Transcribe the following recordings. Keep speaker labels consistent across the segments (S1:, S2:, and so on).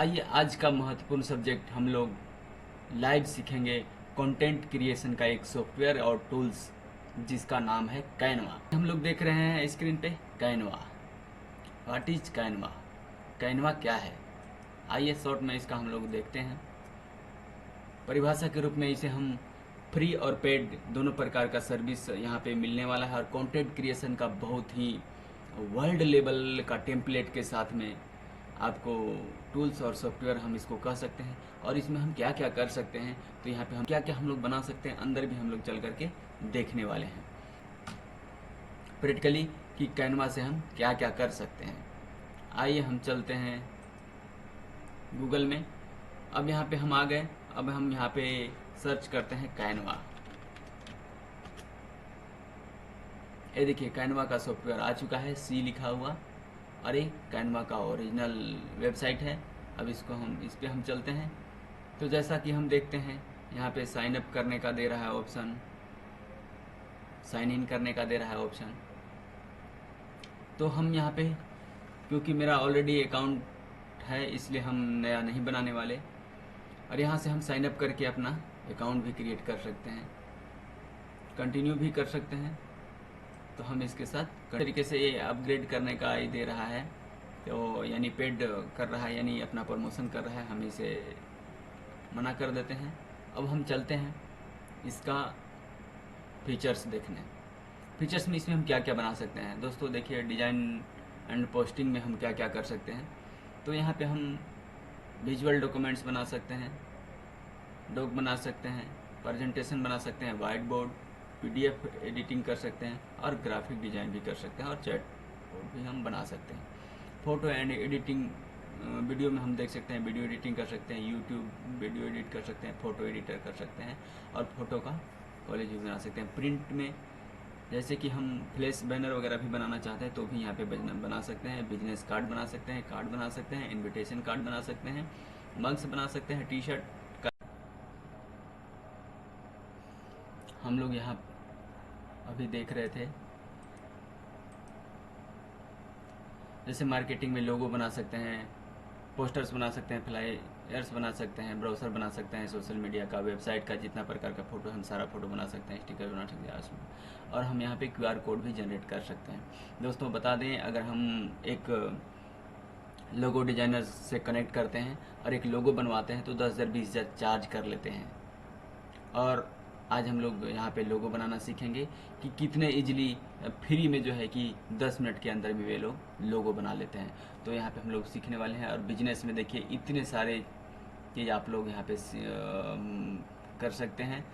S1: आइए आज का महत्वपूर्ण सब्जेक्ट हम लोग लाइव सीखेंगे कंटेंट क्रिएशन का एक सॉफ्टवेयर और टूल्स जिसका नाम है कैनवा। हम लोग देख रहे हैं स्क्रीन पे Canva. What is Canva? Canva क्या है? आइए शॉर्ट में इसका हम लोग देखते हैं। परिभाषा के रूप में इसे हम फ्री और पेड दोनों प्रकार का सर्विस यहाँ पे मिलने वाला है और कंटेंट क्रिएशन का बहुत ही वर्ल्ड लेवल का टेम्पलेट के साथ में आपको टूल्स और सॉफ्टवेयर हम इसको कह सकते हैं। और इसमें हम क्या क्या कर सकते हैं, तो यहाँ पे हम क्या क्या हम लोग बना सकते हैं, अंदर भी हम लोग चल करके देखने वाले हैं प्रैक्टिकली कि कैनवा से हम क्या क्या कर सकते हैं। आइए हम चलते हैं गूगल में। अब यहाँ पे हम आ गए। अब हम यहाँ पे सर्च करते हैं कैनवा। ये देखिए कैनवा का सॉफ्टवेयर आ चुका है, सी लिखा हुआ। और ये कैनवा का ओरिजिनल वेबसाइट है। अब इसको हम इस पर हम चलते हैं। तो जैसा कि हम देखते हैं यहाँ पे साइन अप करने का दे रहा है ऑप्शन, साइन इन करने का दे रहा है ऑप्शन। तो हम यहाँ पे, क्योंकि मेरा ऑलरेडी अकाउंट है इसलिए हम नया नहीं बनाने वाले। और यहाँ से हम साइन अप करके अपना अकाउंट भी क्रिएट कर सकते हैं, कंटिन्यू भी कर सकते हैं। तो हम इसके साथ तरीके से ये अपग्रेड करने का ही दे रहा है, तो यानी पेड कर रहा है, यानी अपना प्रमोशन कर रहा है। हम इसे मना कर देते हैं। अब हम चलते हैं इसका फीचर्स देखने। फीचर्स में इसमें हम क्या क्या बना सकते हैं दोस्तों, देखिए डिज़ाइन एंड पोस्टिंग में हम क्या क्या कर सकते हैं। तो यहाँ पे हम विजुअल डॉक्यूमेंट्स बना सकते हैं, डॉक बना सकते हैं, प्रेजेंटेशन बना सकते हैं, वाइट बोर्ड, पीडीएफ एडिटिंग कर सकते हैं और ग्राफिक डिज़ाइन भी कर सकते हैं और चैट बोर्ड भी हम बना सकते हैं। फ़ोटो एंड एडिटिंग, वीडियो में हम देख सकते हैं, वीडियो एडिटिंग कर सकते हैं, यूट्यूब वीडियो एडिट कर सकते हैं, फ़ोटो एडिटर कर सकते हैं और फोटो का कॉलेज भी बना सकते हैं। प्रिंट में जैसे कि हम फ्लैश बैनर वगैरह भी बनाना चाहते हैं तो भी यहाँ पे बना सकते हैं। बिजनेस कार्ड बना सकते हैं, कार्ड बना सकते हैं, इनविटेशन कार्ड बना सकते हैं, मग्स बना सकते हैं, टी शर्ट का। हम लोग यहाँ अभी देख रहे थे जैसे मार्केटिंग में लोगो बना सकते हैं, पोस्टर्स बना सकते हैं, फ्लायर्स बना सकते हैं, ब्राउज़र बना सकते हैं, सोशल मीडिया का, वेबसाइट का, जितना प्रकार का फ़ोटो हम सारा फ़ोटो बना सकते हैं, स्टिकर बना सकते हैं उसमें। और हम यहाँ पे क्यूआर कोड भी जनरेट कर सकते हैं। दोस्तों बता दें, अगर हम एक लोगो डिज़ाइनर से कनेक्ट करते हैं और एक लोगो बनवाते हैं तो 10,000 20,000 चार्ज कर लेते हैं। और आज हम लोग यहाँ पे लोगो बनाना सीखेंगे कि कितने इजीली फ्री में जो है कि 10 मिनट के अंदर भी वे लोग लोगो बना लेते हैं। तो यहाँ पे हम लोग सीखने वाले हैं। और बिजनेस में देखिए इतने सारे चीज़ आप लोग यहाँ पे कर सकते हैं।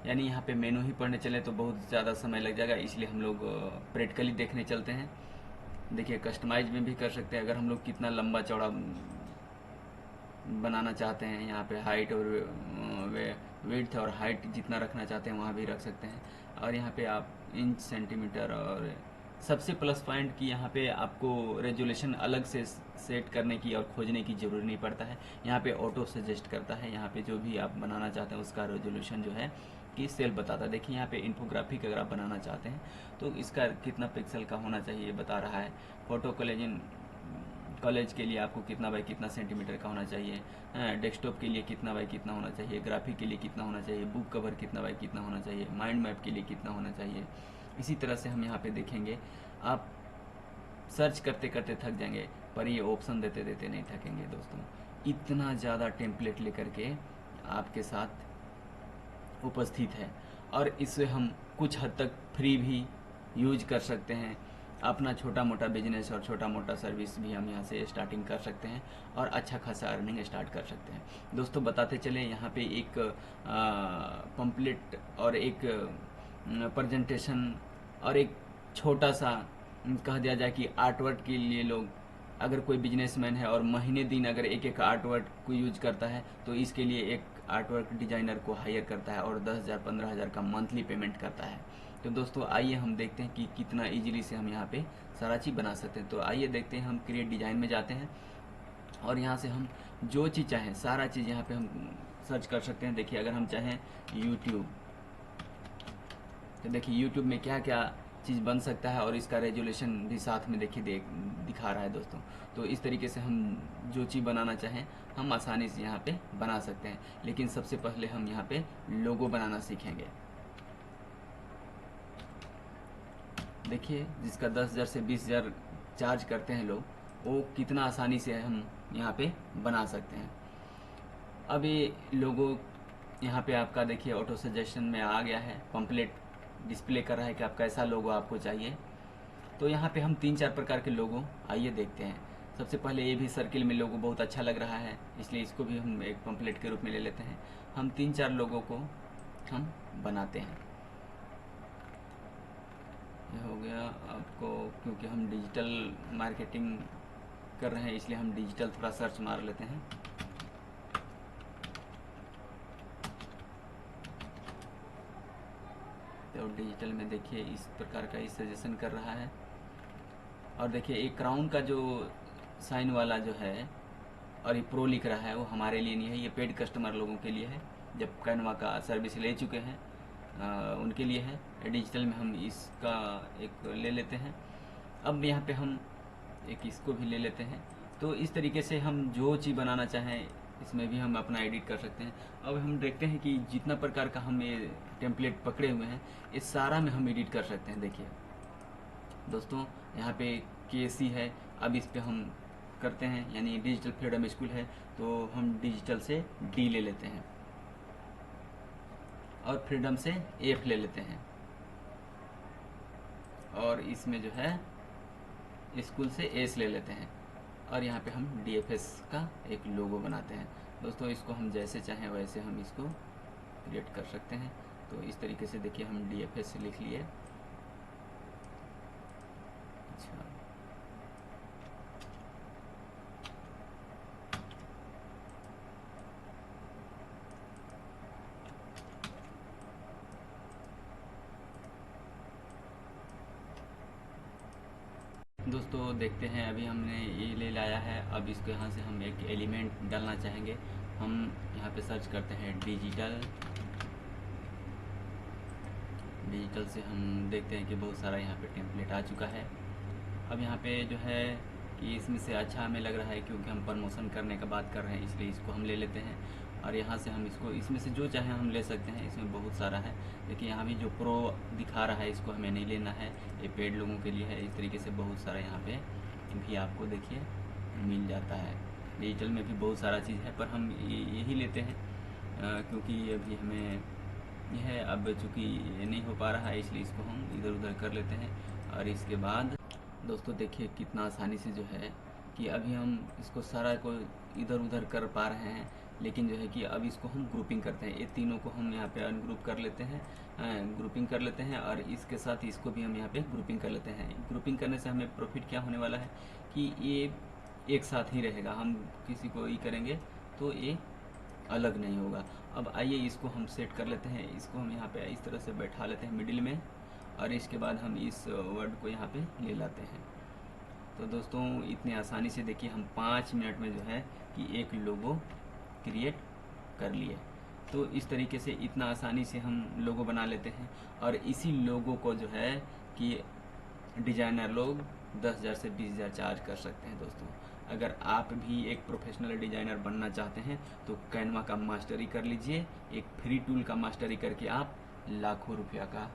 S1: यानी यहाँ पे मेनू ही पढ़ने चले तो बहुत ज़्यादा समय लग जाएगा, इसलिए हम लोग प्रैक्टिकली देखने चलते हैं। देखिए कस्टमाइज में भी कर सकते हैं, अगर हम लोग कितना लंबा चौड़ा बनाना चाहते हैं, यहाँ पे हाइट और विड्थ और हाइट जितना रखना चाहते हैं वहाँ भी रख सकते हैं। और यहाँ पे आप इंच, सेंटीमीटर, और सबसे प्लस पॉइंट कि यहाँ पे आपको रेजोल्यूशन अलग से सेट करने की और खोजने की ज़रूरत नहीं पड़ता है। यहाँ पे ऑटो सजेस्ट करता है, यहाँ पे जो भी आप बनाना चाहते हैं उसका रेजोल्यूशन जो है कि सेल्फ बताता है। देखिए यहाँ पे इन्फोग्राफिक अगर आप बनाना चाहते हैं तो इसका कितना पिक्सल का होना चाहिए बता रहा है। फोटो कोलेजन कॉलेज के लिए आपको कितना बाई कितना सेंटीमीटर का होना चाहिए, डेस्कटॉप के लिए कितना बाई कितना होना चाहिए, ग्राफिक के लिए कितना होना चाहिए, बुक कवर कितना बाई कितना होना चाहिए, माइंड मैप के लिए कितना होना चाहिए। इसी तरह से हम यहाँ पे देखेंगे। आप सर्च करते करते थक जाएंगे पर ये ऑप्शन देते देते नहीं थकेंगे दोस्तों। इतना ज़्यादा टेम्पलेट लेकर के आपके साथ उपस्थित है और इससे हम कुछ हद तक फ्री भी यूज कर सकते हैं। अपना छोटा मोटा बिजनेस और छोटा मोटा सर्विस भी हम यहाँ से स्टार्टिंग कर सकते हैं और अच्छा खासा अर्निंग स्टार्ट कर सकते हैं। दोस्तों बताते चले, यहाँ पे एक पम्पलेट और एक प्रेजेंटेशन और एक छोटा सा कह दिया जाए कि आर्टवर्क के लिए लोग, अगर कोई बिजनेसमैन है और महीने दिन अगर एक एक आर्टवर्क को यूज करता है तो इसके लिए एक आर्टवर्क डिजाइनर को हायर करता है और 10,000 15,000 का मंथली पेमेंट करता है। तो दोस्तों आइए हम देखते हैं कि कितना इजीली से हम यहाँ पे सारा चीज़ बना सकते हैं। तो आइए देखते हैं, हम क्रिएट डिज़ाइन में जाते हैं और यहाँ से हम जो चीज़ चाहें सारा चीज़ यहाँ पे हम सर्च कर सकते हैं। देखिए अगर हम चाहें यूट्यूब, तो देखिए यूट्यूब में क्या क्या चीज़ बन सकता है और इसका रेजोल्यूशन भी साथ में देखिए दिखा रहा है दोस्तों। तो इस तरीके से हम जो चीज़ बनाना चाहें हम आसानी से यहाँ पे बना सकते हैं। लेकिन सबसे पहले हम यहाँ पे लोगो बनाना सीखेंगे। देखिए जिसका 10,000 से 20,000 चार्ज करते हैं लोग, वो कितना आसानी से हम यहाँ पे बना सकते हैं। अब ये लोगो यहाँ पे आपका देखिए ऑटो सजेशन में आ gया है, पम्पलेट डिस्प्ले कर रहा है कि आप कैसा लोगो आपको चाहिए। तो यहाँ पे हम 3-4 प्रकार के लोगो आइए देखते हैं। सबसे पहले ये भी सर्किल में लोगो बहुत अच्छा लग रहा है, इसलिए इसको भी हम एक पम्पलेट के रूप में ले लेते हैं। हम 3-4 लोगों को हम बनाते हैं। ये हो गया आपको, क्योंकि हम डिजिटल मार्केटिंग कर रहे हैं इसलिए हम डिजिटल थोड़ा सर्च मार लेते हैं। तो डिजिटल में देखिए इस प्रकार का ही सजेशन कर रहा है। और देखिए एक क्राउन का जो साइन वाला जो है और ये प्रो लिख रहा है वो हमारे लिए नहीं है, ये पेड कस्टमर लोगों के लिए है। जब कैनवा का सर्विस ले चुके हैं उनके लिए है। डिजिटल में हम इसका एक ले लेते हैं। अब यहाँ पे हम एक इसको भी ले लेते हैं। तो इस तरीके से हम जो चीज़ बनाना चाहें इसमें भी हम अपना एडिट कर सकते हैं। अब हम देखते हैं कि जितना प्रकार का हम ये टेम्पलेट पकड़े हुए हैं इस सारा में हम एडिट कर सकते हैं। देखिए दोस्तों यहाँ पे केसी है, अब इस पे हम करते हैं, यानी डिजिटल फ्रीडम स्कूल है तो हम डिजिटल से डी ले लेते हैं और फ्रीडम से एफ ले लेते हैं और इसमें जो है स्कूल से एस ले लेते हैं और यहाँ पे हम डीएफएस का एक लोगो बनाते हैं। दोस्तों इसको हम जैसे चाहें वैसे हम इसको क्रिएट कर सकते हैं। तो इस तरीके से देखिए हम डीएफएस लिख लिए। अच्छा दोस्तों देखते हैं, अभी हमने ये ले लाया है। अब इसको यहाँ से हम एक एलिमेंट डालना चाहेंगे। हम यहाँ पे सर्च करते हैं डिजिटल से हम देखते हैं कि बहुत सारा यहाँ पे टेम्पलेट आ चुका है। अब यहाँ पे जो है कि इसमें से अच्छा हमें लग रहा है क्योंकि हम प्रमोशन करने का बात कर रहे हैं इसलिए इसको हम ले लेते हैं और यहाँ से हम इसको इसमें से जो चाहें हम ले सकते हैं। इसमें बहुत सारा है। देखिए यहाँ भी जो प्रो दिखा रहा है इसको हमें नहीं लेना है, ये पेड लोगों के लिए है। इस तरीके से बहुत सारा यहाँ पे भी आपको देखिए मिल जाता है। डिजिटल में भी बहुत सारा चीज़ है पर हम यही लेते हैं क्योंकि अभी हमें यह है। अब चूँकि ये नहीं हो पा रहा है इसलिए इसको हम इधर उधर कर लेते हैं। और इसके बाद दोस्तों देखिए कितना आसानी से जो है कि अभी हम इसको सारा को इधर उधर कर पा रहे हैं, लेकिन जो है कि अब इसको हम ग्रुपिंग करते हैं। ये तीनों को हम यहाँ पे अनग्रुप कर लेते हैं, ग्रुपिंग कर लेते हैं और इसके साथ इसको भी हम यहाँ पे ग्रुपिंग कर लेते हैं। ग्रुपिंग करने से हमें प्रॉफिट क्या होने वाला है कि ये एक साथ ही रहेगा। हम किसी को ही करेंगे तो ये अलग नहीं होगा। अब आइए इसको हम सेट कर लेते हैं। इसको हम यहाँ पे इस तरह से बैठा लेते हैं मिडिल में और इसके बाद हम इस वर्ड को यहाँ पे ले लाते हैं। तो दोस्तों इतने आसानी से देखिए हम 5 मिनट में जो है कि एक लोगो क्रिएट कर लिए। तो इस तरीके से इतना आसानी से हम लोगो बना लेते हैं और इसी लोगो को जो है कि डिज़ाइनर लोग 10,000 से 20,000 चार्ज कर सकते हैं। दोस्तों अगर आप भी एक प्रोफेशनल डिज़ाइनर बनना चाहते हैं तो कैनवा का मास्टरी कर लीजिए। एक फ्री टूल का मास्टरी करके आप लाखों रुपया का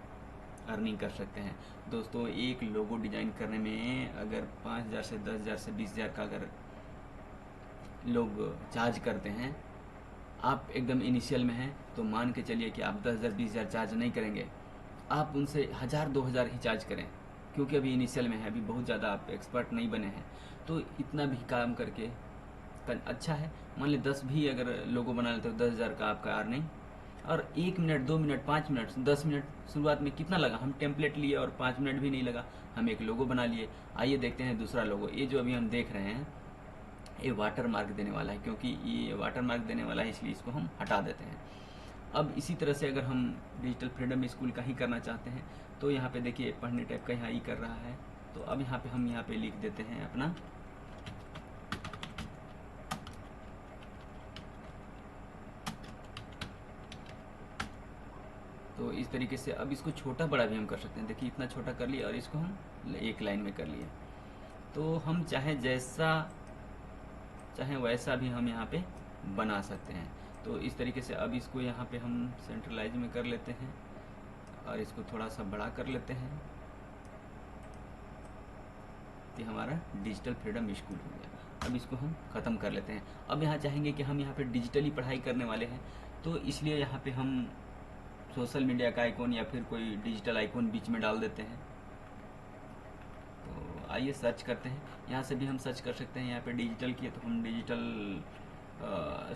S1: अर्निंग कर सकते हैं। दोस्तों एक लोगो डिज़ाइन करने में अगर 5,000 से 10,000 से 20,000 का अगर लोग चार्ज करते हैं, आप एकदम इनिशियल में हैं तो मान के चलिए कि आप 10,000 20,000 चार्ज नहीं करेंगे, आप उनसे 1,000 2,000 ही चार्ज करें क्योंकि अभी इनिशियल में है, अभी बहुत ज़्यादा आप एक्सपर्ट नहीं बने हैं। तो इतना भी काम करके अच्छा है। मान ली 10 भी अगर लोगो बना लेते हो 10,000 का आपका अर्निंग। और 1 मिनट 2 मिनट 5 मिनट 10 मिनट शुरुआत में कितना लगा, हम टेम्पलेट लिए और 5 मिनट भी नहीं लगा, हम एक लोगो बना लिए। आइए देखते हैं दूसरा लोगो। ये जो अभी हम देख रहे हैं ये वाटर मार्क देने वाला है, क्योंकि ये वाटर मार्क देने वाला है इसलिए इसको हम हटा देते हैं। अब इसी तरह से अगर हम डिजिटल फ्रीडम स्कूल का ही करना चाहते हैं तो यहाँ पे देखिए पढ़ने टाइप का यहाँ ही कर रहा है। तो अब यहाँ पे हम यहाँ पे लिख देते हैं अपना तो इस तरीके से अब इसको छोटा बड़ा भी हम कर सकते हैं। देखिए इतना छोटा कर लिया और इसको हम एक लाइन में कर लिए। तो हम चाहे जैसा चाहे वैसा भी हम यहाँ पे बना सकते हैं। तो इस तरीके से अब इसको यहाँ पे हम सेंट्रलाइज में कर लेते हैं और इसको थोड़ा सा बड़ा कर लेते हैं। ये हमारा डिजिटल फ्रीडम स्कूल हो गया। अब इसको हम ख़त्म कर लेते हैं। अब यहाँ चाहेंगे कि हम यहाँ पे डिजिटली पढ़ाई करने वाले हैं, तो इसलिए यहाँ पे हम सोशल मीडिया का आइकॉन या फिर कोई डिजिटल आइकॉन बीच में डाल देते हैं। तो आइए सर्च करते हैं। यहाँ से भी हम सर्च कर सकते हैं। यहाँ पे डिजिटल किए तो हम डिजिटल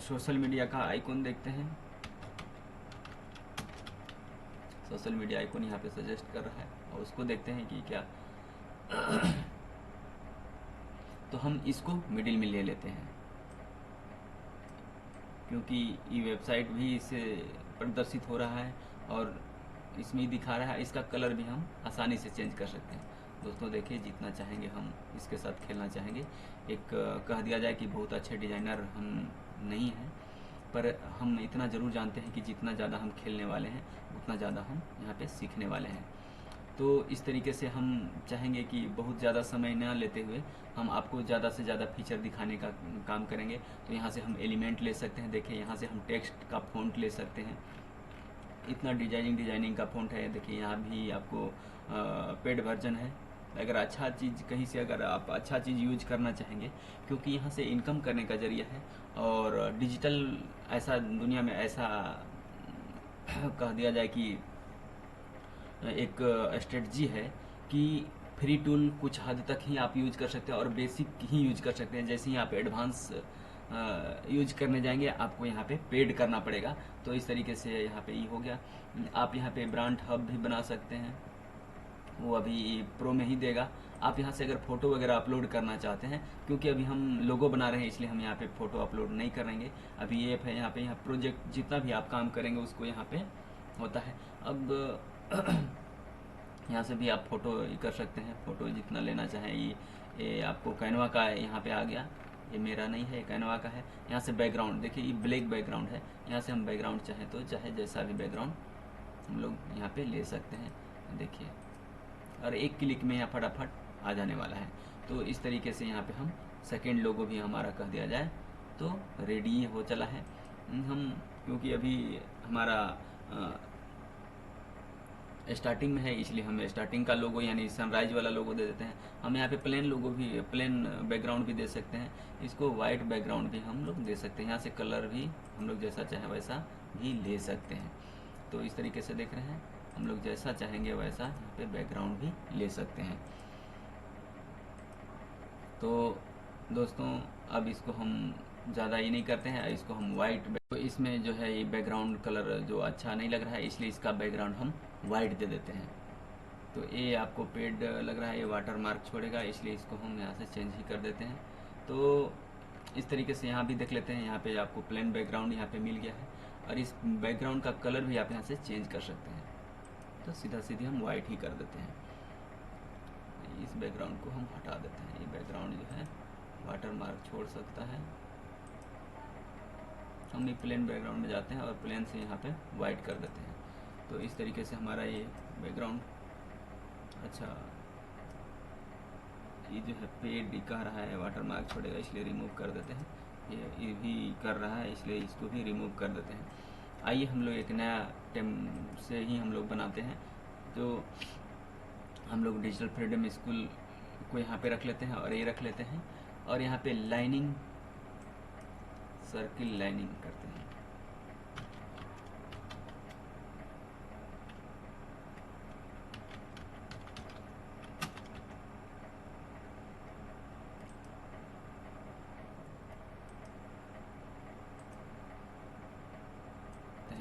S1: सोशल मीडिया का आइकॉन देखते हैं। सोशल मीडिया आइकॉन यहाँ पे सजेस्ट कर रहा है और उसको देखते हैं कि क्या तो हम इसको मिडिल में ले लेते हैं, क्योंकि ये वेबसाइट भी इससे प्रदर्शित हो रहा है और इसमें ही दिखा रहा है। इसका कलर भी हम आसानी से चेंज कर सकते हैं। दोस्तों देखिए, जितना चाहेंगे हम इसके साथ खेलना चाहेंगे। एक कह दिया जाए कि बहुत अच्छे डिज़ाइनर हम नहीं हैं, पर हम इतना ज़रूर जानते हैं कि जितना ज़्यादा हम खेलने वाले हैं उतना ज़्यादा हम यहाँ पे सीखने वाले हैं। तो इस तरीके से हम चाहेंगे कि बहुत ज़्यादा समय न लेते हुए हम आपको ज़्यादा से ज़्यादा फीचर दिखाने का काम करेंगे। तो यहाँ से हम एलिमेंट ले सकते हैं। देखिए यहाँ से हम टेक्स्ट का फ़ॉन्ट ले सकते हैं। इतना डिजाइनिंग का फ़ॉन्ट है। देखिए यहाँ भी आपको पेड वर्जन है। अगर अच्छा चीज़ कहीं से अगर आप अच्छा चीज़ यूज करना चाहेंगे, क्योंकि यहाँ से इनकम करने का जरिया है और डिजिटल ऐसा दुनिया में ऐसा कह दिया जाए कि एक स्ट्रेटजी है कि फ्री टूल कुछ हद तक ही आप यूज कर सकते हैं और बेसिक ही यूज कर सकते हैं। जैसे ही आप एडवांस यूज करने जाएंगे आपको यहाँ पे पेड करना पड़ेगा। तो इस तरीके से यहाँ पे ये हो गया। आप यहाँ पे ब्रांड हब भी बना सकते हैं, वो अभी प्रो में ही देगा। आप यहाँ से अगर फ़ोटो वगैरह अपलोड करना चाहते हैं, क्योंकि अभी हम लोगो बना रहे हैं इसलिए हम यहाँ पे फ़ोटो अपलोड नहीं करेंगे। अभी ये है यहाँ पे, यहाँ प्रोजेक्ट जितना भी आप काम करेंगे उसको यहाँ पे होता है। अब यहाँ से भी आप फ़ोटो कर सकते हैं, फ़ोटो जितना लेना चाहें। ये आपको कैनवा का यहाँ पे आ गया। ये मेरा नहीं है, कैनवा का है। यहाँ से बैकग्राउंड देखिए, ये ब्लैक बैकग्राउंड है। यहाँ से हम बैकग्राउंड चाहें तो चाहे जैसा भी बैकग्राउंड हम लोग यहाँ पे ले सकते हैं। देखिए, और एक क्लिक में यहाँ फटाफट आ जाने वाला है। तो इस तरीके से यहाँ पे हम सेकेंड लोगो भी हमारा कह दिया जाए तो रेडी हो चला है। हम क्योंकि अभी हमारा स्टार्टिंग में है, इसलिए हम स्टार्टिंग का लोगो यानी सनराइज वाला लोगो दे देते हैं। हम यहाँ पे प्लेन लोगो भी, प्लेन बैकग्राउंड भी दे सकते हैं। इसको वाइट बैकग्राउंड भी हम लोग दे सकते हैं। यहाँ से कलर भी हम लोग जैसा चाहें वैसा भी ले सकते हैं। तो इस तरीके से देख रहे हैं, हम लोग जैसा चाहेंगे वैसा यहाँ पे बैकग्राउंड भी ले सकते हैं। तो दोस्तों अब इसको हम ज़्यादा ये नहीं करते हैं, इसको हम वाइट, तो इसमें जो है ये बैकग्राउंड कलर जो अच्छा नहीं लग रहा है, इसलिए इसका बैकग्राउंड हम वाइट दे देते हैं। तो ये आपको पेड लग रहा है, ये वाटर मार्क छोड़ेगा, इसलिए इसको हम यहाँ से चेंज ही कर देते हैं। तो इस तरीके से यहाँ भी देख लेते हैं। यहाँ पे आपको प्लेन बैकग्राउंड यहाँ पे मिल गया है और इस बैकग्राउंड का कलर भी आप यहाँ से चेंज कर सकते हैं। तो सीधा सीधी हम वाइट ही कर देते हैं। इस बैकग्राउंड को हम हटा देते हैं। ये बैकग्राउंड जो है वाटर मार्क छोड़ सकता है। हम एक प्लेन बैकग्राउंड में जाते हैं और प्लेन से यहाँ पे वाइट कर देते हैं। तो इस तरीके से हमारा ये बैकग्राउंड, अच्छा ये जो है पेड कह रहा है वाटर मार्क छोड़ेगा, इसलिए रिमूव कर देते हैं। ये भी कर रहा है, इसलिए इसको भी रिमूव कर देते हैं। आइए हम लोग एक नया टेम से ही हम लोग बनाते हैं। तो हम लोग डिजिटल फ्रीडम स्कूल को यहाँ पे रख लेते हैं और ये रख लेते हैं और यहाँ पे लाइनिंग, सर्किल लाइनिंग करते हैं।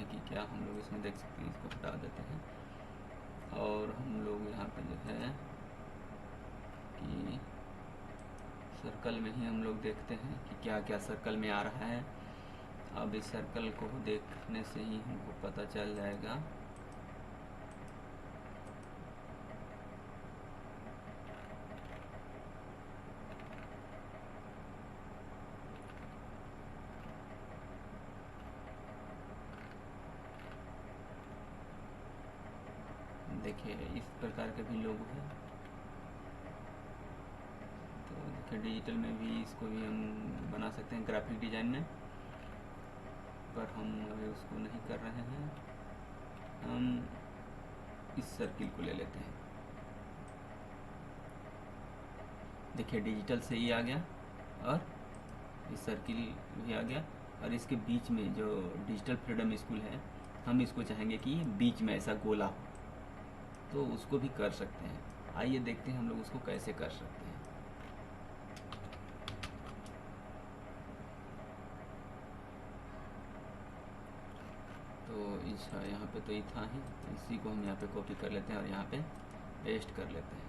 S1: कि क्या हम लोग इसमें देख सकते हैं, इसको हटा देते हैं और हम लोग यहाँ पे जो है कि सर्कल में ही हम लोग देखते हैं कि क्या क्या सर्कल में आ रहा है। अब इस सर्कल को देखने से ही हमको पता चल जाएगा देखिए इस प्रकार के भी लोगो है। तो देखिए डिजिटल में भी इसको भी हम बना सकते हैं ग्राफिक डिज़ाइन में, पर हम अभी उसको नहीं कर रहे हैं। हम इस सर्किल को ले लेते हैं। देखिए डिजिटल से ही आ गया और इस सर्किल भी आ गया, और इसके बीच में जो डिजिटल फ्रीडम स्कूल है, हम इसको चाहेंगे कि बीच में ऐसा गोला हो, तो उसको भी कर सकते हैं। आइए देखते हैं हम लोग उसको कैसे कर सकते हैं। तो इस यहाँ पे तो ये था ही, तो इसी को हम यहाँ पे कॉपी कर लेते हैं और यहाँ पे पेस्ट कर लेते हैं।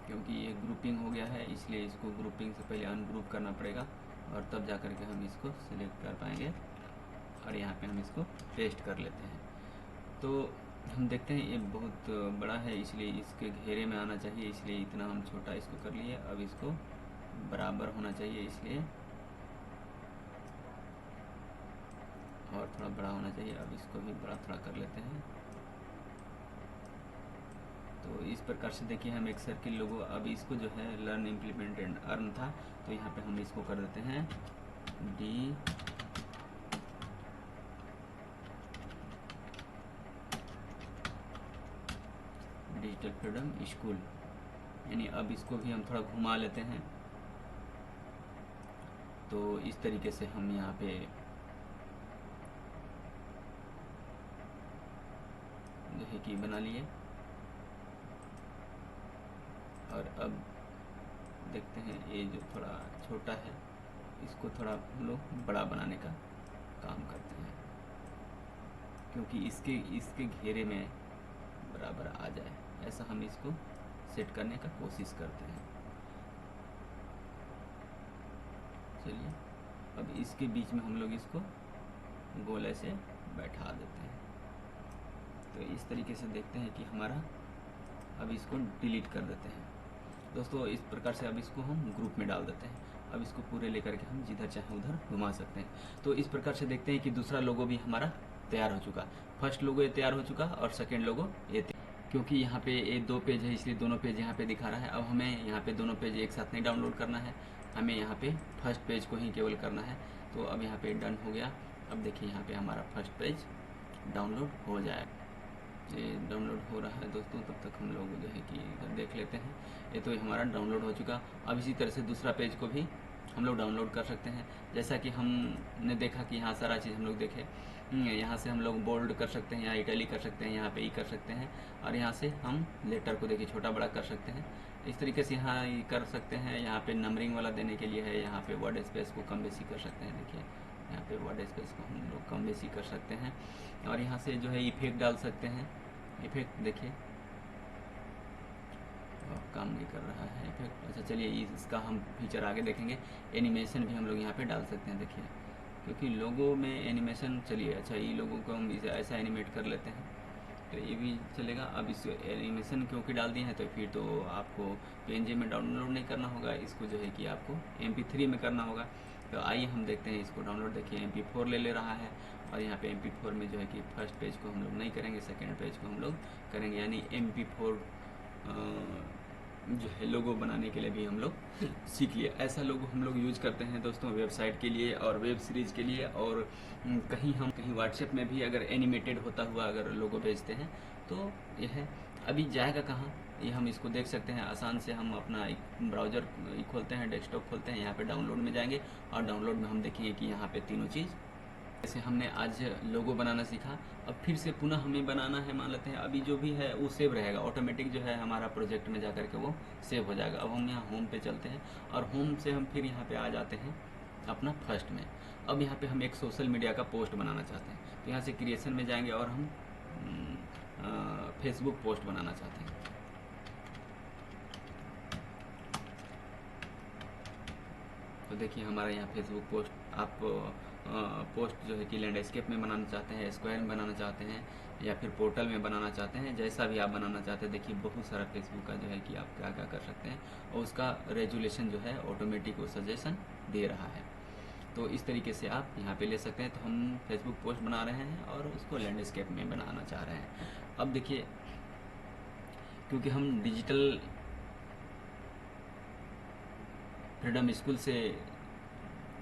S1: क्योंकि ये ग्रुपिंग हो गया है, इसलिए इसको ग्रुपिंग से पहले अनग्रुप करना पड़ेगा, और तब जा कर के हम इसको सिलेक्ट कर पाएंगे, और यहाँ पे हम इसको पेस्ट कर लेते हैं। तो हम देखते हैं ये बहुत बड़ा है, इसलिए इसके घेरे में आना चाहिए, इसलिए इतना हम छोटा इसको कर लिए। अब इसको बराबर होना चाहिए, इसलिए और थोड़ा बड़ा होना चाहिए। अब इसको भी बड़ा थोड़ा कर लेते हैं। तो इस प्रकार से देखिए हम एक सर्किल लोगो, अब इसको जो है लर्न इम्प्लीमेंट एंड अर्न था, तो यहाँ पे हम इसको कर देते हैं डी डिजिटल फ्रीडम स्कूल, यानी अब इसको भी हम थोड़ा घुमा लेते हैं। तो इस तरीके से हम यहाँ पे जो है कि बना लिए, और अब देखते हैं ये जो थोड़ा छोटा है, इसको थोड़ा हम लोग बड़ा बनाने का काम करते हैं, क्योंकि इसके घेरे में बराबर आ जाए, ऐसा हम इसको सेट करने का कोशिश करते हैं। चलिए अब इसके बीच में हम लोग इसको गोले से बैठा देते हैं। तो इस तरीके से देखते हैं कि हमारा, अब इसको डिलीट कर देते हैं दोस्तों। इस प्रकार से अब इसको हम ग्रुप में डाल देते हैं। अब इसको पूरे लेकर के हम जिधर चाहे उधर घुमा सकते हैं। तो इस प्रकार से देखते हैं कि दूसरा लोगो भी हमारा तैयार हो चुका। फर्स्ट लोगो ये तैयार हो चुका और सेकेंड लोगो ये, क्योंकि यहाँ पे ये 2 पेज है इसलिए दोनों पेज यहाँ पे दिखा रहा है। अब हमें यहाँ पे दोनों पेज एक साथ नहीं डाउनलोड करना है, हमें यहाँ पे फर्स्ट पेज को ही केवल करना है। तो अब यहाँ पे डन हो गया। अब देखिए यहाँ पे हमारा फर्स्ट पेज डाउनलोड हो जाए। ये डाउनलोड हो रहा है दोस्तों, तब तक हम लोग जो है कि इधर देख लेते हैं। ये तो हमारा डाउनलोड हो चुका। अब इसी तरह से दूसरा पेज को भी हम लोग डाउनलोड कर सकते हैं। जैसा कि हमने देखा कि यहाँ सारा चीज़ हम लोग देखे, यहाँ से हम लोग बोल्ड कर सकते हैं, यहाँ इटैली कर सकते हैं, यहाँ पे ई कर सकते हैं, और यहाँ से हम लेटर को देखिए छोटा बड़ा कर सकते हैं। इस तरीके से यहाँ कर सकते हैं। यहाँ पे नंबरिंग वाला देने के लिए है, यहाँ पे वर्ड स्पेस को कम बेसी कर सकते हैं। देखिए यहाँ पे वर्ड स्पेस को हम लोग कम बेसी कर सकते हैं, और यहाँ से जो है इफेक्ट डाल सकते हैं। इफेक्ट देखिए काम नहीं कर रहा है इफेक्ट। अच्छा चलिए इसका हम फीचर आगे देखेंगे। एनिमेशन भी हम लोग यहाँ पे डाल सकते हैं देखिए, क्योंकि लोगो में एनिमेशन, चलिए अच्छा ये लोगों को हम इसे ऐसा एनिमेट कर लेते हैं तो ये भी चलेगा। अब इस एनिमेशन क्योंकि डाल दिए हैं तो फिर तो आपको PNG में डाउनलोड नहीं करना होगा, इसको जो है कि आपको MP3 में करना होगा। तो आइए हम देखते हैं इसको डाउनलोड। देखिए MP4 ले रहा है, और यहाँ पे MP4 में जो है कि फर्स्ट पेज को हम लोग नहीं करेंगे, सेकेंड पेज को हम लोग करेंगे। यानी MP4 जो है लोगो बनाने के लिए भी हम लोग सीख लिया। ऐसा लोगो हम लोग यूज करते हैं दोस्तों वेबसाइट के लिए और वेब सीरीज के लिए, और कहीं व्हाट्सएप में भी अगर एनिमेटेड होता हुआ अगर लोगो भेजते हैं तो यह है। अभी जाएगा कहाँ ये हम इसको देख सकते हैं आसान से। हम अपना एक ब्राउज़र खोलते हैं, डेस्कटॉप खोलते हैं, यहाँ पे डाउनलोड में जाएंगे, और डाउनलोड में हम देखेंगे कि यहाँ पे तीनों चीज़, जैसे हमने आज लोगो बनाना सीखा, अब फिर से पुनः हमें बनाना है। मान लेते हैं अभी जो भी है वो सेव रहेगा, ऑटोमेटिक जो है हमारा प्रोजेक्ट में जाकर के वो सेव हो जाएगा। अब हम यहाँ होम पे चलते हैं, और होम से हम फिर यहाँ पे आ जाते हैं अपना फर्स्ट में। अब यहाँ पे हम एक सोशल मीडिया का पोस्ट बनाना चाहते हैं, तो यहाँ से क्रिएशन में जाएंगे और हम फेसबुक पोस्ट बनाना चाहते हैं। तो देखिए हमारा यहाँ फेसबुक पोस्ट, आप पोस्ट जो है कि लैंडस्केप में बनाना चाहते हैं, स्क्वायर में बनाना चाहते हैं, या फिर पोर्टल में बनाना चाहते हैं, जैसा भी आप बनाना चाहते हैं, देखिए बहुत सारा फेसबुक का जो है कि आप क्या क्या कर सकते हैं, और उसका रेजुलेशन जो है ऑटोमेटिक वो सजेशन दे रहा है। तो इस तरीके से आप यहाँ पे ले सकते हैं। तो हम फेसबुक पोस्ट बना रहे हैं और उसको लैंडस्केप में बनाना चाह रहे हैं। अब देखिए, क्योंकि हम डिजिटल फ्रीडम स्कूल से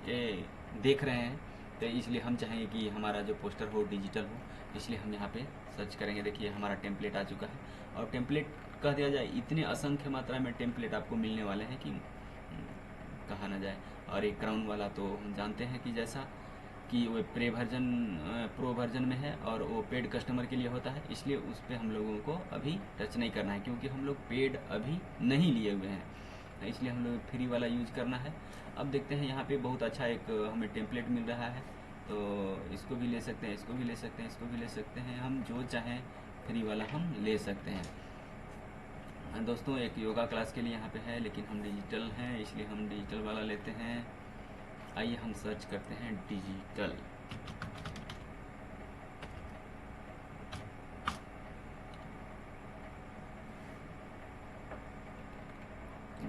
S1: ये देख रहे हैं, तो इसलिए हम चाहेंगे कि हमारा जो पोस्टर हो डिजिटल हो, इसलिए हम यहाँ पे सर्च करेंगे। देखिए हमारा टेम्पलेट आ चुका है, और टेम्पलेट कह दिया जाए, इतने असंख्य मात्रा में टेम्पलेट आपको मिलने वाले हैं कि कहा ना जाए। और एक क्राउन वाला तो हम जानते हैं कि जैसा कि वो प्रो वर्जन में है, और वो पेड कस्टमर के लिए होता है, इसलिए उस पर हम लोगों को अभी टच नहीं करना है, क्योंकि हम लोग पेड अभी नहीं लिए हुए हैं, इसलिए हम लोग फ्री वाला यूज करना है। अब देखते हैं, यहाँ पे बहुत अच्छा एक हमें टेम्पलेट मिल रहा है, तो इसको भी ले सकते हैं, इसको भी ले सकते हैं, इसको भी ले सकते हैं, हम जो चाहें फ्री वाला हम ले सकते हैं। दोस्तों एक योगा क्लास के लिए यहाँ पे है, लेकिन हम डिजिटल हैं, इसलिए हम डिजिटल वाला लेते हैं। आइए हम सर्च करते हैं डिजिटल।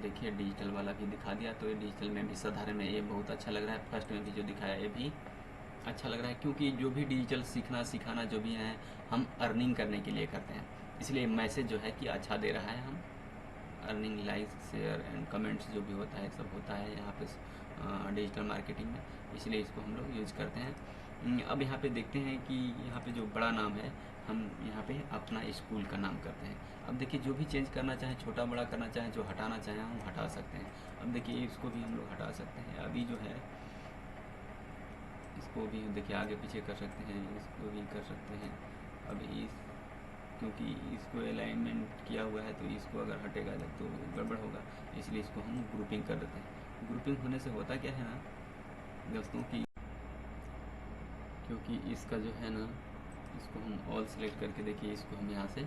S1: देखिए डिजिटल वाला भी दिखा दिया, तो ये डिजिटल में भी साधारण में ये बहुत अच्छा लग रहा है। फर्स्ट में भी जो दिखाया ये भी अच्छा लग रहा है, क्योंकि जो भी डिजिटल सीखना सिखाना जो भी है, हम अर्निंग करने के लिए करते हैं, इसलिए मैसेज जो है कि अच्छा दे रहा है। हम earning, like, share and comments जो भी होता है सब होता है यहाँ पे डिजिटल मार्केटिंग में, इसलिए इसको हम लोग यूज करते हैं। अब यहाँ पे देखते हैं कि यहाँ पे जो बड़ा नाम है, हम यहाँ पे अपना स्कूल का नाम करते हैं। अब देखिए जो भी चेंज करना चाहें, छोटा बड़ा करना चाहें, जो हटाना चाहें हम हटा सकते हैं। अब देखिए इसको भी हम लोग हटा सकते हैं। अभी जो है इसको भी देखिए आगे पीछे कर सकते हैं, इसको भी कर सकते हैं। अभी इस क्योंकि इसको अलाइनमेंट किया हुआ है, तो इसको अगर हटेगा जब तो गड़बड़ होगा, इसलिए इसको हम ग्रुपिंग कर देते हैं। ग्रुपिंग होने से होता क्या है ना दोस्तों कि क्योंकि इसका जो है ना, इसको हम ऑल सेलेक्ट करके देखिए, इसको हम यहाँ से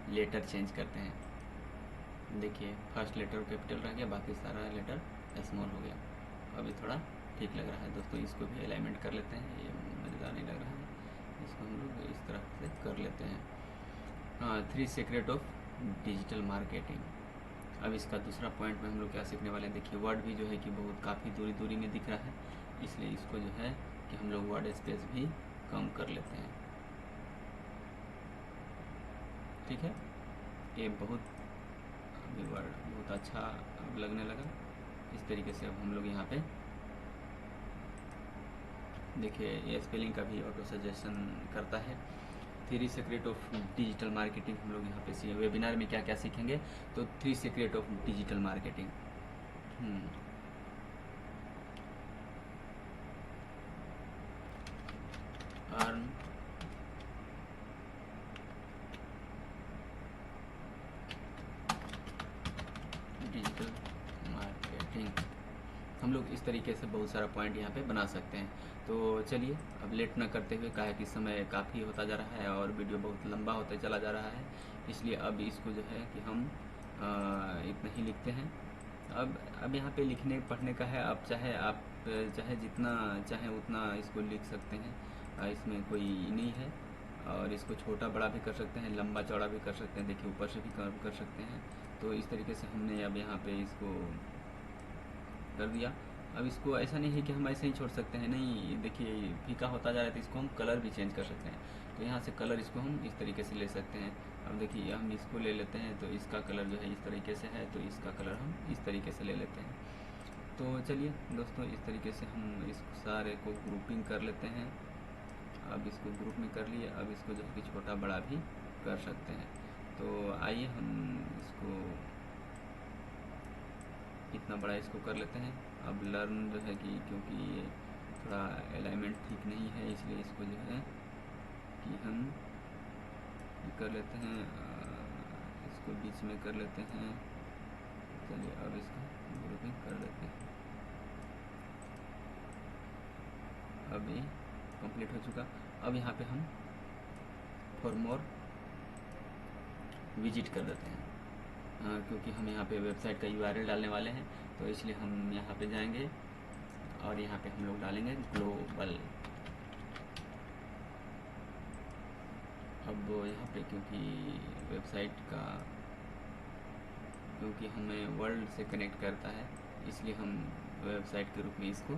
S1: लेटर चेंज करते हैं। देखिए फर्स्ट लेटर कैपिटल रह गया, बाकी सारा लेटर स्मॉल हो गया। अभी थोड़ा ठीक लग रहा है दोस्तों, इसको भी अलाइनमेंट कर लेते हैं, ये मज़ेदार नहीं लग रहा है, इसको हम लोग इस तरह से कर लेते हैं। हाँ, 3 सीक्रेट ऑफ डिजिटल मार्केटिंग। अब इसका दूसरा पॉइंट में हम लोग क्या सीखने वाले हैं, देखिए वर्ड भी जो है कि बहुत काफ़ी दूरी दूरी में दिख रहा है, इसलिए इसको जो है कि हम लोग वर्ड स्पेस भी कम कर लेते हैं। ठीक है, ये बहुत अभी वर्ड बहुत अच्छा अब लगने लगा। इस तरीके से अब हम लोग यहाँ पे देखिए ये स्पेलिंग का भी ऑटो सजेशन करता है। 3 सीक्रेट ऑफ डिजिटल मार्केटिंग हम लोग यहाँ पे सीखे। वेबिनार में क्या क्या सीखेंगे, तो 3 secret of digital marketing. Earn digital marketing, हम लोग इस तरीके से बहुत सारा पॉइंट यहाँ पे बना सकते हैं। तो चलिए अब लेट ना करते हुए, काहे कि समय काफ़ी होता जा रहा है और वीडियो बहुत लंबा होता चला जा रहा है, इसलिए अब इसको जो है कि हम इतना ही लिखते हैं। अब यहाँ पे लिखने पढ़ने का है, आप चाहे जितना चाहें उतना इसको लिख सकते हैं, इसमें कोई नहीं है। और इसको छोटा बड़ा भी कर सकते हैं, लंबा चौड़ा भी कर सकते हैं, देखिए ऊपर से भी कर सकते हैं। तो इस तरीके से हमने अब यहाँ पे इसको कर दिया। अब इसको ऐसा नहीं है कि हम ऐसे ही छोड़ सकते हैं, नहीं, देखिए फीका होता जा रहा है, तो इसको हम कलर भी चेंज कर सकते हैं। तो यहाँ से कलर इसको हम इस तरीके से ले सकते हैं। अब देखिए हम इसको ले लेते हैं, तो इसका कलर जो है इस तरीके से है, तो इसका कलर हम इस तरीके से ले लेते हैं। तो चलिए दोस्तों, इस तरीके से हम इस सारे को ग्रुपिंग कर लेते हैं। अब इसको ग्रुप में कर लिए, अब इसको जो कि छोटा बड़ा भी कर सकते हैं। तो आइए हम इसको इतना बड़ा इसको कर लेते हैं। अब लर्न जो है कि क्योंकि ये थोड़ा अलाइनमेंट ठीक नहीं है, इसलिए इसको जो है कि हम कर लेते हैं, इसको बीच में कर लेते हैं। चलिए अब इसको ग्रुपिंग कर लेते हैं। अभी कंप्लीट हो चुका। अब यहाँ पे हम फॉर मोर विजिट कर देते हैं, क्योंकि हम यहाँ पे वेबसाइट का URL डालने वाले हैं, तो इसलिए हम यहाँ पे जाएंगे और यहाँ पे हम लोग डालेंगे ग्लोबल। अब यहाँ पे क्योंकि वेबसाइट का, क्योंकि हमें वर्ल्ड से कनेक्ट करता है, इसलिए हम वेबसाइट के रूप में इसको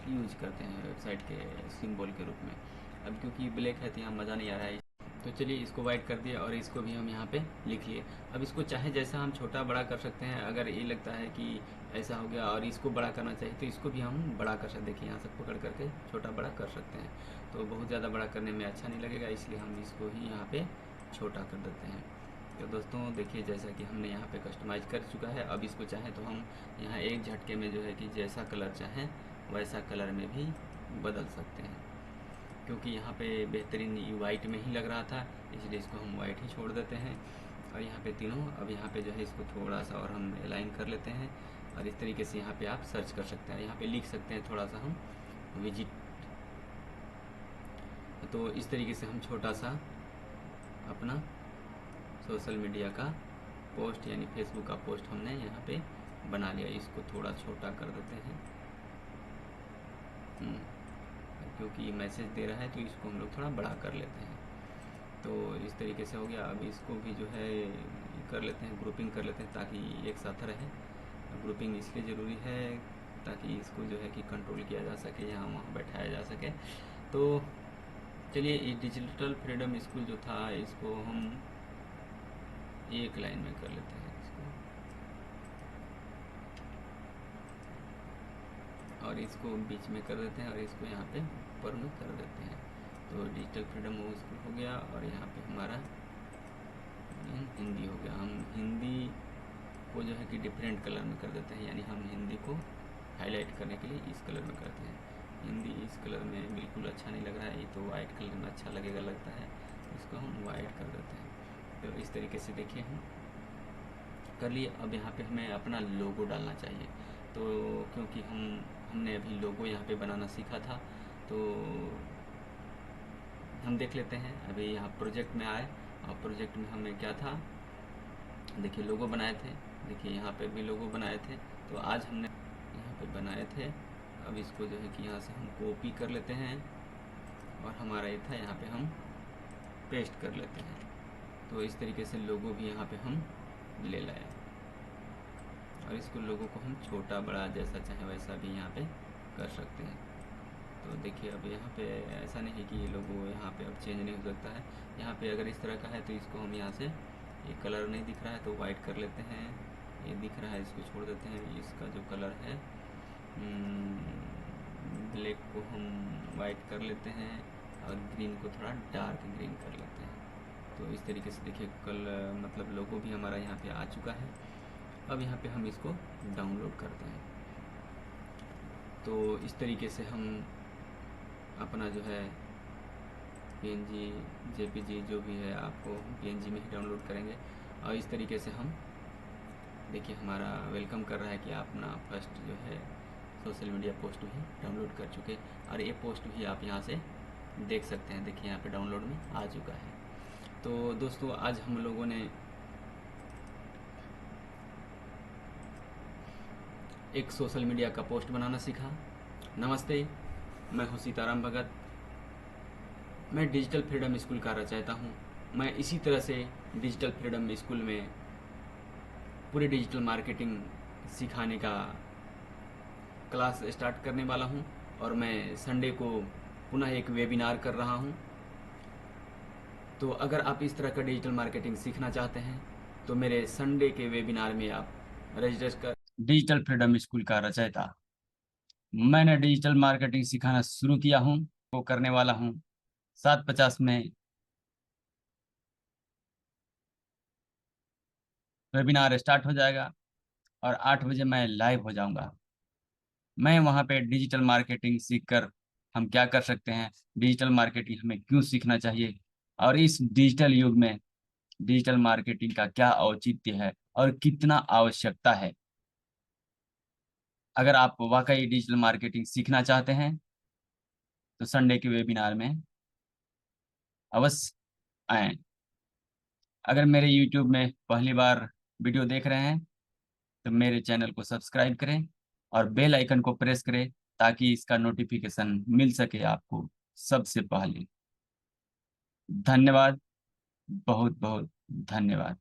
S1: यूज करते हैं, वेबसाइट के सिंबल के रूप में। अब क्योंकि ब्लैक है तो यहाँ मज़ा नहीं आ रहा है, तो चलिए इसको वाइट कर दिया और इसको भी हम यहाँ पे लिख लिए। अब इसको चाहे जैसा हम छोटा बड़ा कर सकते हैं। अगर ये लगता है कि ऐसा हो गया और इसको बड़ा करना चाहिए तो इसको भी हम बड़ा कर सकते, देखिए यहाँ से पकड़ करके छोटा बड़ा कर सकते हैं। तो बहुत ज़्यादा बड़ा करने में अच्छा नहीं लगेगा, इसलिए हम इसको ही यहाँ पे छोटा कर देते हैं। तो दोस्तों देखिए, जैसा कि हमने यहाँ पे कस्टमाइज़ कर चुका है। अब इसको चाहें तो हम यहाँ एक झटके में जो है कि जैसा कलर चाहें वैसा कलर में भी बदल सकते हैं। क्योंकि यहाँ पे बेहतरीन वाइट में ही लग रहा था, इसलिए इसको हम वाइट ही छोड़ देते हैं। और यहाँ पे तीनों, अब यहाँ पे जो है इसको थोड़ा सा और हम अलाइन कर लेते हैं। और इस तरीके से यहाँ पे आप सर्च कर सकते हैं, यहाँ पे लिख सकते हैं थोड़ा सा हम विजिट। तो इस तरीके से हम छोटा सा अपना सोशल मीडिया का पोस्ट यानी फेसबुक का पोस्ट हमने यहाँ पे बना लिया। इसको थोड़ा छोटा कर देते हैं, क्योंकि मैसेज दे रहा है तो इसको हम लोग थोड़ा बड़ा कर लेते हैं। तो इस तरीके से हो गया। अब इसको भी जो है कर लेते हैं, ग्रुपिंग कर लेते हैं ताकि एक साथ रहे। ग्रुपिंग इसलिए ज़रूरी है ताकि इसको जो है कि कंट्रोल किया जा सके, यहाँ वहाँ बैठाया जा सके। तो चलिए, ये डिजिटल फ्रीडम स्कूल जो था इसको हम एक लाइन में कर लेते हैं इसको, और इसको बीच में कर देते हैं और इसको यहाँ पे ऊपर में कर देते हैं। तो डिजिटल फ्रीडम वो स्कूल हो गया और यहाँ पे हमारा हिंदी हो गया। हम हिंदी को जो है कि डिफरेंट कलर में कर देते हैं, यानी हम हिंदी को हाईलाइट करने के लिए इस कलर में करते हैं। हिंदी इस कलर में बिल्कुल अच्छा नहीं लग रहा है, ये तो वाइट कलर में अच्छा लगेगा लगता है, इसको हम वाइट कर देते हैं। तो इस तरीके से देखिए हम कर लिए। अब यहाँ पे हमें अपना लोगो डालना चाहिए। तो क्योंकि हमने अभी लोगो यहाँ पे बनाना सीखा था, तो हम देख लेते हैं। अभी यहाँ प्रोजेक्ट में आए और प्रोजेक्ट में हमें क्या था, देखिए लोगो बनाए थे। देखिए यहाँ पे भी लोगो बनाए थे, तो आज हमने यहाँ पे बनाए थे। अब इसको जो है कि यहाँ से हम कॉपी कर लेते हैं और हमारा ये था यहाँ पे हम पेस्ट कर लेते हैं। तो इस तरीके से लोगो भी यहाँ पे हम ले लाए और इसको लोगों को हम छोटा बड़ा जैसा चाहे वैसा भी यहाँ पे कर सकते हैं। तो देखिए अब यहाँ पे ऐसा नहीं है कि ये लोगो यहाँ पे अब चेंज नहीं हो सकता है। यहाँ पे अगर इस तरह का है तो इसको हम यहाँ से, ये कलर नहीं दिख रहा है तो वाइट कर लेते हैं, ये दिख रहा है इसको छोड़ देते हैं। इसका जो कलर है ब्लैक को हम वाइट कर लेते हैं और ग्रीन को थोड़ा डार्क ग्रीन कर लेते हैं। तो इस तरीके से देखिए मतलब लोगो भी हमारा यहाँ पे आ चुका है। अब यहाँ पे हम इसको डाउनलोड करते हैं। तो इस तरीके से हम अपना जो है PNG JPG जो भी है आपको PNG में ही डाउनलोड करेंगे। और इस तरीके से हम देखिए हमारा वेलकम कर रहा है कि आप अपना फर्स्ट जो है सोशल मीडिया पोस्ट भी डाउनलोड कर चुके, और ये पोस्ट भी आप यहाँ से देख सकते हैं। देखिए यहाँ पे डाउनलोड में आ चुका है। तो दोस्तों आज हम लोगों ने एक सोशल मीडिया का पोस्ट बनाना सीखा। नमस्ते, मैं हूँ सीताराम भगत। मैं डिजिटल फ्रीडम स्कूल का रचयिता हूँ। मैं इसी तरह से डिजिटल फ्रीडम स्कूल में पूरी डिजिटल मार्केटिंग सिखाने का क्लास स्टार्ट करने वाला हूँ, और मैं संडे को पुनः एक वेबिनार कर रहा हूँ। तो अगर आप इस तरह का डिजिटल मार्केटिंग सीखना चाहते हैं तो मेरे संडे के वेबिनार में आप रजिस्टर कर। डिजिटल फ्रीडम स्कूल का रचयिता, मैंने डिजिटल मार्केटिंग सिखाना शुरू किया हूँ, वो करने वाला हूँ 7:50 में वेबिनार स्टार्ट हो जाएगा और 8 बजे मैं लाइव हो जाऊंगा। मैं वहाँ पे डिजिटल मार्केटिंग सीखकर हम क्या कर सकते हैं, डिजिटल मार्केटिंग हमें क्यों सीखना चाहिए, और इस डिजिटल युग में डिजिटल मार्केटिंग का क्या औचित्य है और कितना आवश्यकता है। अगर आप वाकई डिजिटल मार्केटिंग सीखना चाहते हैं तो संडे के वेबिनार में अवश्य आएँ। अगर मेरे YouTube में पहली बार वीडियो देख रहे हैं तो मेरे चैनल को सब्सक्राइब करें और बेल आइकन को प्रेस करें ताकि इसका नोटिफिकेशन मिल सके आपको सबसे पहले। धन्यवाद, बहुत बहुत धन्यवाद।